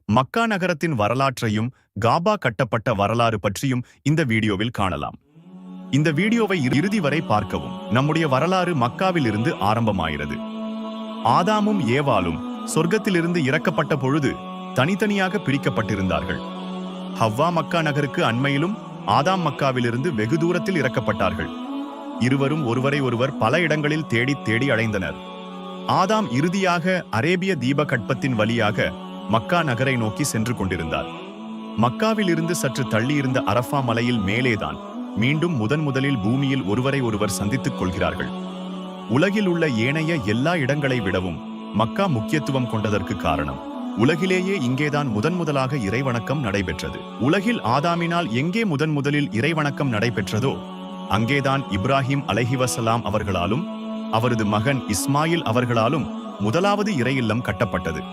மக்கா நகரத்தின் வரலாற்றையும் காபா கட்டப்பட்ட வரலாறு பற்றியும் இந்த வீடியோவில் காணலாம். இந்த வீடியோவை இறுதி வரை பார்க்கவும். நம்முடைய வரலாறு மக்காவில் இருந்து ஆரம்பமாகிறது. ஆதாமும் ஏவாளும் சொர்க்கத்திலிருந்து இறக்கப்பட்ட பொழுது தனித்தனியாக பிரிக்கப்பட்டிருந்தார்கள். ஹவ்வா மக்கா நகருக்கு அண்மையிலும், ஆதாம் மக்காவிலிருந்து வெகு தூரத்தில் இறக்கப்பட்டார்கள். இருவரும் ஒருவரை ஒருவர் பல இடங்களில் தேடி தேடி அடைந்தனர். ஆதாம் இறுதியாக அரேபிய தீபகற்பத்தின் வழியாக மக்கா நகரை நோக்கி சென்று கொண்டிருந்தார். மக்காவில் இருந்து சற்று தள்ளியிருந்த அரஃபா மலையில் மேலேதான் மீண்டும் முதலில் பூமியில் ஒருவரை ஒருவர் சந்தித்துக் கொள்கிறார்கள். உலகில் உள்ள ஏனைய எல்லா இடங்களை விடவும் மக்கா முக்கியத்துவம் கொண்டதற்கு காரணம், உலகிலேயே இங்கேதான் முதலாக இறைவணக்கம் நடைபெற்றது. உலகில் ஆதாமினால் எங்கே முதலில் இறைவணக்கம் நடைபெற்றதோ அங்கேதான் இப்ராஹிம் அலைஹிவஸலாம் அவர்களாலும் அவரது மகன் இஸ்மாயில் அவர்களாலும் முதலாவது இறை இல்லம் கட்டப்பட்டது.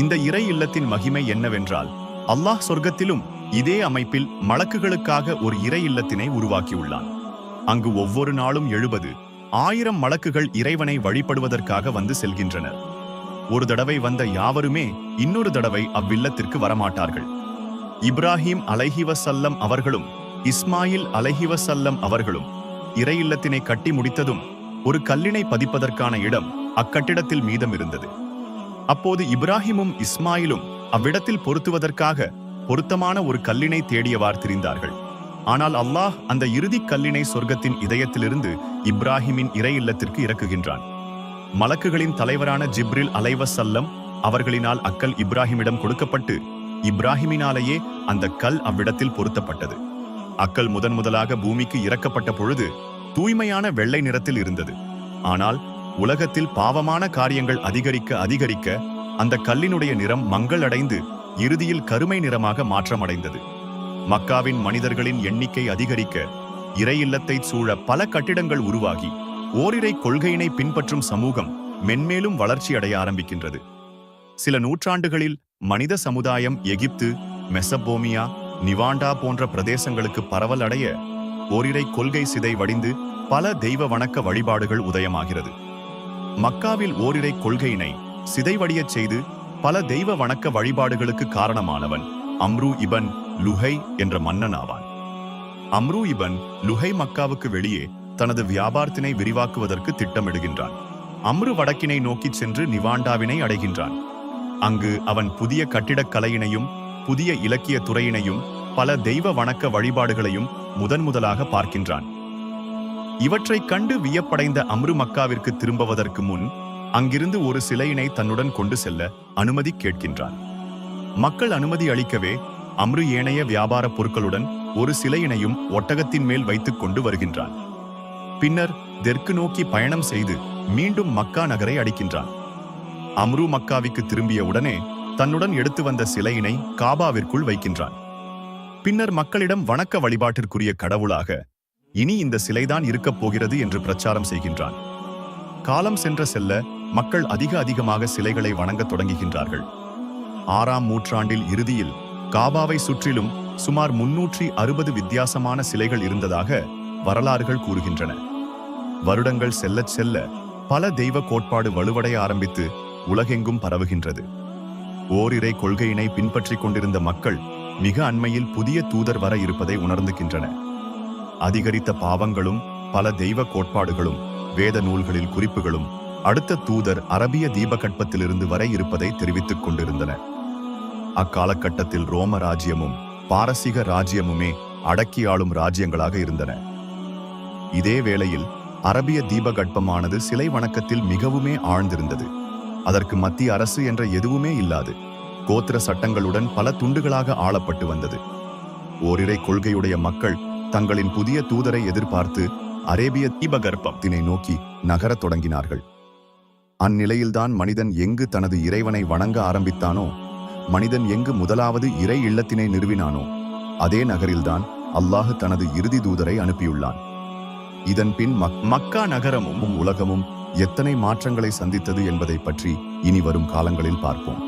இந்த இறை இல்லத்தின் மகிமை என்னவென்றால், அல்லாஹ் சொர்க்கத்திலும் இதே அமைப்பில் மலக்குகளுக்காக ஒரு இறை இல்லத்தினை உருவாக்கியுள்ளான். அங்கு ஒவ்வொரு நாளும் 70,000 மலக்குகள் இறைவனை வழிபடுவதற்காக வந்து செல்கின்றனர். ஒரு தடவை வந்த யாவருமே இன்னொரு தடவை அவ்வில்லத்திற்கு வரமாட்டார்கள். இப்ராஹிம் அலைஹிவஸல்லம் அவர்களும் இஸ்மாயில் அலைஹிவஸல்லம் அவர்களும் இறை இல்லத்தினை கட்டி முடித்ததும் ஒரு கல்லினை பதிப்பதற்கான இடம் அக்கட்டிடத்தில் மீதம் இருந்தது. அப்போது இப்ராஹிமும் இஸ்மாயிலும் அவ்விடத்தில் பொருத்துவதற்காக பொருத்தமான ஒரு கல்லினை தேடியவாறு திரிந்தார்கள். ஆனால் அல்லாஹ் அந்த இறுதி கல்லினை சொர்க்கத்தின் இதயத்திலிருந்து இப்ராஹிமின் இறை இல்லத்திற்கு இறக்குகின்றான். மலக்குகளின் தலைவரான ஜிப்ரில் அலைவசல்லம் அவர்களினால் அக்கல் இப்ராஹிமிடம் கொடுக்கப்பட்டு இப்ராஹிமினாலேயே அந்த கல் அவ்விடத்தில் பொருத்தப்பட்டது. அக்கல் முதலாக பூமிக்கு இறக்கப்பட்ட பொழுது தூய்மையான வெள்ளை நிறத்தில் இருந்தது. ஆனால் உலகத்தில் பாவமான காரியங்கள் அதிகரிக்க அந்த கல்லினுடைய நிறம் மங்களடைந்து இறுதியில் கருமை நிறமாக மாற்றமடைந்தது. மக்காவின் மனிதர்களின் எண்ணிக்கை அதிகரிக்க இறை இல்லத்தை சூழ பல கட்டிடங்கள் உருவாகி ஓரிரை கொள்கையினை பின்பற்றும் சமூகம் மென்மேலும் வளர்ச்சி அடைய ஆரம்பிக்கின்றது. சில நூற்றாண்டுகளில் மனித சமுதாயம் எகிப்து, மெசபோமியா, நிவாண்டா போன்ற பிரதேசங்களுக்கு பரவல் அடைய ஓரிரை கொள்கை சிதை வடிந்து பல தெய்வ வணக்க வழிபாடுகள் உதயமாகிறது. மக்காவில் ஓரிரை கொள்கையினை சிதைவடியச் செய்து பல தெய்வ வணக்க வழிபாடுகளுக்கு காரணமானவன் அம்ரு இபன் லுஹை என்ற மன்னன் ஆவான். அம்ரு இபன் லுஹை மக்காவுக்கு வெளியே தனது வியாபாரத்தினை விரிவாக்குவதற்கு திட்டமிடுகின்றான். அம்ரு வடக்கினை நோக்கி சென்று நிவாண்டாவினை அடைகின்றான். அங்கு அவன் புதிய கட்டிடக்கலையினையும் புதிய இலக்கிய துறையினையும் பல தெய்வ வணக்க வழிபாடுகளையும் முதலாக பார்க்கின்றான். இவற்றைக் கண்டு வியப்படைந்த அம்ரு மக்காவிற்கு திரும்புவதற்கு முன் அங்கிருந்து ஒரு சிலையினை தன்னுடன் கொண்டு செல்ல அனுமதி கேட்கின்றான். மக்கள் அனுமதி அளிக்கவே அம்ரு ஏனைய வியாபார பொருட்களுடன் ஒரு சிலையினையும் ஒட்டகத்தின் மேல் வைத்துக் கொண்டு வருகின்றான். பின்னர் தெற்கு நோக்கி பயணம் செய்து மீண்டும் மக்கா நகரை அடிக்கின்றான். அம்ரு மக்காவிற்கு திரும்பிய உடனே தன்னுடன் எடுத்து வந்த சிலையினை காபாவிற்குள் வைக்கின்றான். பின்னர் மக்களிடம் வணக்க வழிபாட்டிற்குரிய கடவுளாக இனி இந்த சிலைதான் இருக்கப் போகிறது என்று பிரச்சாரம் செய்கின்றான். காலம் செல்ல மக்கள் அதிகமாக சிலைகளை வணங்கத் தொடங்குகின்றார்கள். 6ஆம் நூற்றாண்டில் இறுதியில் காபாவை சுற்றிலும் சுமார் 360 வித்தியாசமான சிலைகள் இருந்ததாக வரலாறுகள் கூறுகின்றன. வருடங்கள் செல்ல பல தெய்வ கோட்பாடு வலுவடைய ஆரம்பித்து உலகெங்கும் பரவுகின்றது. ஓரிரை கொள்கையினை பின்பற்றிக் கொண்டிருந்த மக்கள் மிக அண்மையில் புதிய தூதர் வர இருப்பதை உணர்ந்துகின்றன. அதிகரித்த பாவங்களும் பல தெய்வ கோட்பாடுகளும் வேத நூல்களில் குறிப்புகளும் அடுத்த தூதர் அரபிய தீபகற்பத்திலிருந்து வர இருப்பதை தெரிவித்துக் கொண்டிருந்தன. அக்காலகட்டத்தில் ரோம ராஜ்யமும் பாரசீக ராஜ்யமுமே அடக்கி ஆளும் ராஜ்யங்களாக இருந்தன. இதே வேளையில் அரபிய தீபகற்பமானது சிலை வணக்கத்தில் மிகவுமே ஆழ்ந்திருந்தது. அதற்கு மத்திய அரசு என்ற எதுவுமே இல்லாது கோத்திர சட்டங்களுடன் பல துண்டுகளாக ஆளப்பட்டு வந்தது. ஓரிரை கொள்கையுடைய மக்கள் தங்களின் புதிய தூதரை எதிர்பார்த்து அரேபிய தீபகற்பத்தினை நோக்கி நகரத் தொடங்கினார்கள். அந்நிலையில்தான் மனிதன் எங்கு தனது இறைவனை வணங்க ஆரம்பித்தானோ, மனிதன் எங்கு முதலாவது இறை இல்லத்தினை நிறுவினானோ அதே நகரில்தான் அல்லாஹ் தனது இறுதி தூதரை அனுப்பியுள்ளான். இதன் பின் மக்கா நகரமும் உலகமும் எத்தனை மாற்றங்களை சந்தித்தது என்பதை பற்றி இனி வரும் காலங்களில் பார்ப்போம்.